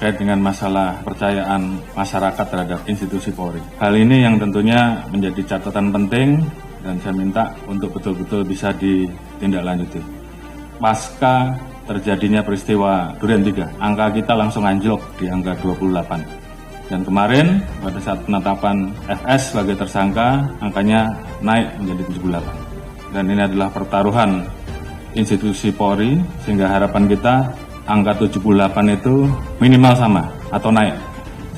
terkait dengan masalah kepercayaan masyarakat terhadap institusi Polri. Hal ini yang tentunya menjadi catatan penting dan saya minta untuk betul-betul bisa ditindaklanjuti. Pasca terjadinya peristiwa Duren 3, angka kita langsung anjlok di angka 28. Dan kemarin pada saat penetapan FS sebagai tersangka, angkanya naik menjadi 78. Dan ini adalah pertaruhan institusi Polri, sehingga harapan kita angka 78 itu minimal sama atau naik.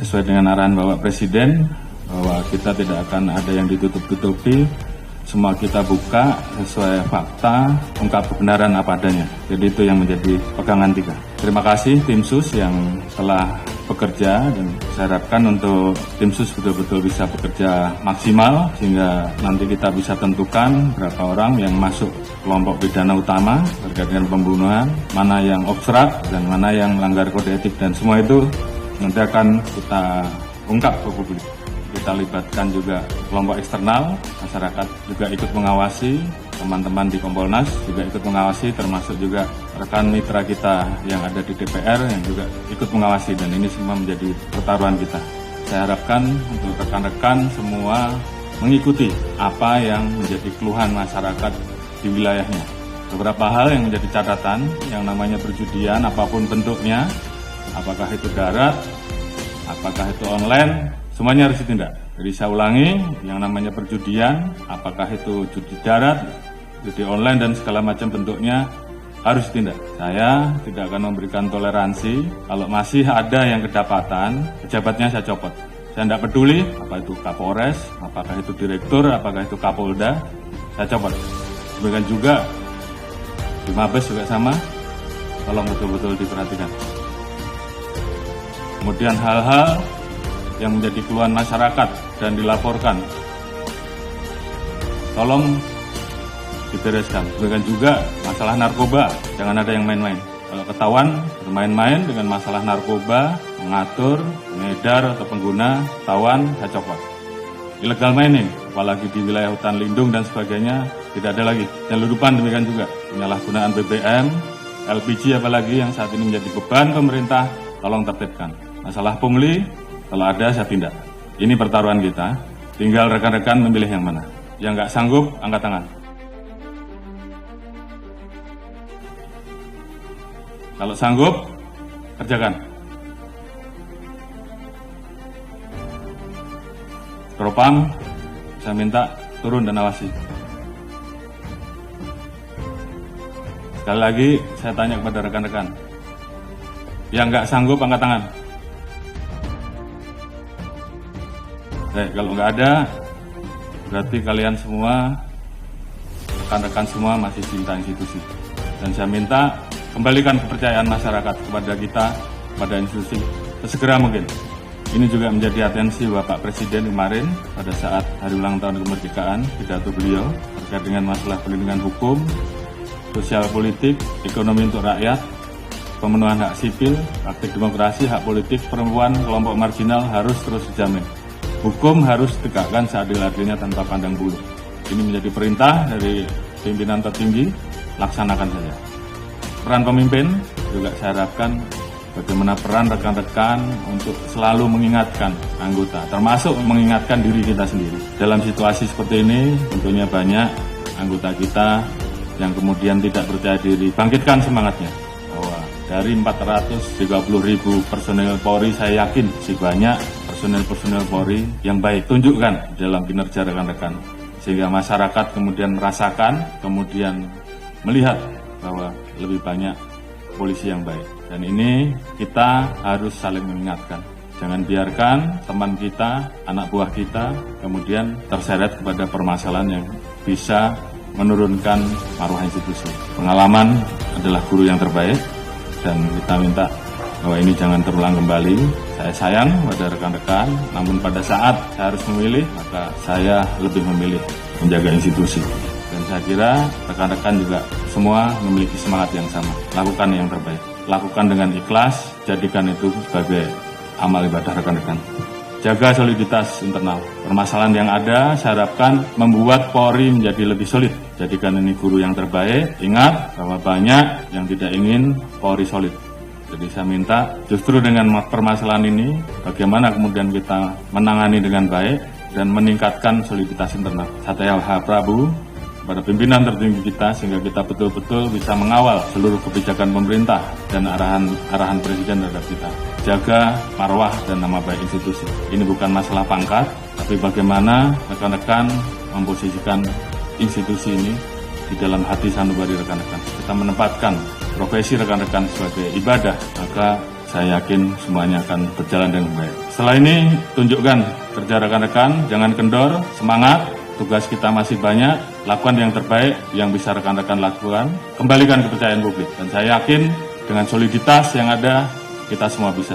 Sesuai dengan arahan Bapak Presiden, bahwa kita tidak akan ada yang ditutup-tutupi, semua kita buka sesuai fakta, ungkap kebenaran apa adanya. Jadi itu yang menjadi pegangan 3. Terima kasih tim SUS yang telah bekerja dan saya harapkan untuk tim SUS betul-betul bisa bekerja maksimal sehingga nanti kita bisa tentukan berapa orang yang masuk kelompok pidana utama terkait dengan pembunuhan, mana yang obstrak dan mana yang melanggar kode etik, dan semua itu nanti akan kita ungkap ke publik. Kita libatkan juga kelompok eksternal, masyarakat juga ikut mengawasi, teman-teman di Kompolnas juga ikut mengawasi, termasuk juga rekan mitra kita yang ada di DPR yang juga ikut mengawasi, dan ini semua menjadi pertaruhan kita. Saya harapkan untuk rekan-rekan semua mengikuti apa yang menjadi keluhan masyarakat di wilayahnya. Beberapa hal yang menjadi catatan, yang namanya perjudian apapun bentuknya, apakah itu darat, apakah itu online, semuanya harus ditindak. Jadi saya ulangi, yang namanya perjudian, apakah itu judi darat, judi online dan segala macam bentuknya harus ditindak. Saya tidak akan memberikan toleransi. Kalau masih ada yang kedapatan, pejabatnya saya copot. Saya tidak peduli, apa itu Kapolres, apakah itu Direktur, apakah itu Kapolda, saya copot. Demikian juga di Mabes juga sama, tolong betul-betul diperhatikan. Kemudian hal-hal yang menjadi keluhan masyarakat dan dilaporkan, tolong dibereskan. Demikian juga masalah narkoba, jangan ada yang main-main. Kalau ketahuan bermain-main dengan masalah narkoba, mengatur, mengedar atau pengguna, ketahuan, saya copot. Illegal mining, apalagi di wilayah hutan lindung dan sebagainya, tidak ada lagi. Penyeludupan demikian juga, penyalahgunaan BBM, LPG apalagi yang saat ini menjadi beban pemerintah, tolong tertibkan. Masalah pungli, kalau ada saya tindak. Ini pertaruhan kita, tinggal rekan-rekan memilih yang mana. Yang nggak sanggup, angkat tangan. Kalau sanggup, kerjakan. Propam, saya minta turun dan awasi. Sekali lagi, saya tanya kepada rekan-rekan. Yang nggak sanggup, angkat tangan. Kalau nggak ada, berarti kalian semua, rekan-rekan semua masih cinta institusi. Dan saya minta kembalikan kepercayaan masyarakat kepada kita, kepada institusi, sesegera mungkin. Ini juga menjadi atensi Bapak Presiden kemarin pada saat hari ulang tahun kemerdekaan, pidato beliau terkait dengan masalah perlindungan hukum, sosial politik, ekonomi untuk rakyat, pemenuhan hak sipil, praktik demokrasi, hak politik, perempuan, kelompok marginal harus terus dijamin. Hukum harus ditegakkan seadil-adilnya tanpa pandang bulu. Ini menjadi perintah dari pimpinan tertinggi, laksanakan saja. Peran pemimpin juga saya harapkan bagaimana peran rekan-rekan untuk selalu mengingatkan anggota, termasuk mengingatkan diri kita sendiri. Dalam situasi seperti ini, tentunya banyak anggota kita yang kemudian tidak percaya diri. Bangkitkan semangatnya, bahwa dari 430.000 personel Polri, saya yakin masih banyak personel Polri yang baik. Tunjukkan dalam kinerja rekan-rekan, sehingga masyarakat kemudian merasakan, kemudian melihat bahwa lebih banyak polisi yang baik. Dan ini kita harus saling mengingatkan. Jangan biarkan teman kita, anak buah kita, kemudian terseret kepada permasalahan yang bisa menurunkan maruah institusi. Pengalaman adalah guru yang terbaik, dan kita minta bahwa ini jangan terulang kembali. Saya sayang pada rekan-rekan, namun pada saat saya harus memilih, maka saya lebih memilih menjaga institusi. Dan saya kira rekan-rekan juga semua memiliki semangat yang sama. Lakukan yang terbaik. Lakukan dengan ikhlas, jadikan itu sebagai amal ibadah rekan-rekan. Jaga soliditas internal. Permasalahan yang ada, saya harapkan membuat Polri menjadi lebih solid. Jadikan ini guru yang terbaik. Ingat bahwa banyak yang tidak ingin Polri solid. Jadi saya minta justru dengan permasalahan ini, bagaimana kemudian kita menangani dengan baik dan meningkatkan soliditas internal. Saya Prabu pada pimpinan tertinggi kita sehingga kita betul-betul bisa mengawal seluruh kebijakan pemerintah dan arahan Presiden terhadap kita. Jaga marwah dan nama baik institusi. Ini bukan masalah pangkat, tapi bagaimana rekan-rekan memposisikan institusi ini di dalam hati sanubari rekan-rekan. Kita menempatkan profesi rekan-rekan sebagai ibadah, maka saya yakin semuanya akan berjalan dengan baik. Setelah ini, tunjukkan kerja rekan-rekan, jangan kendor, semangat, tugas kita masih banyak, lakukan yang terbaik yang bisa rekan-rekan lakukan, kembalikan kepercayaan publik. Dan saya yakin dengan soliditas yang ada, kita semua bisa.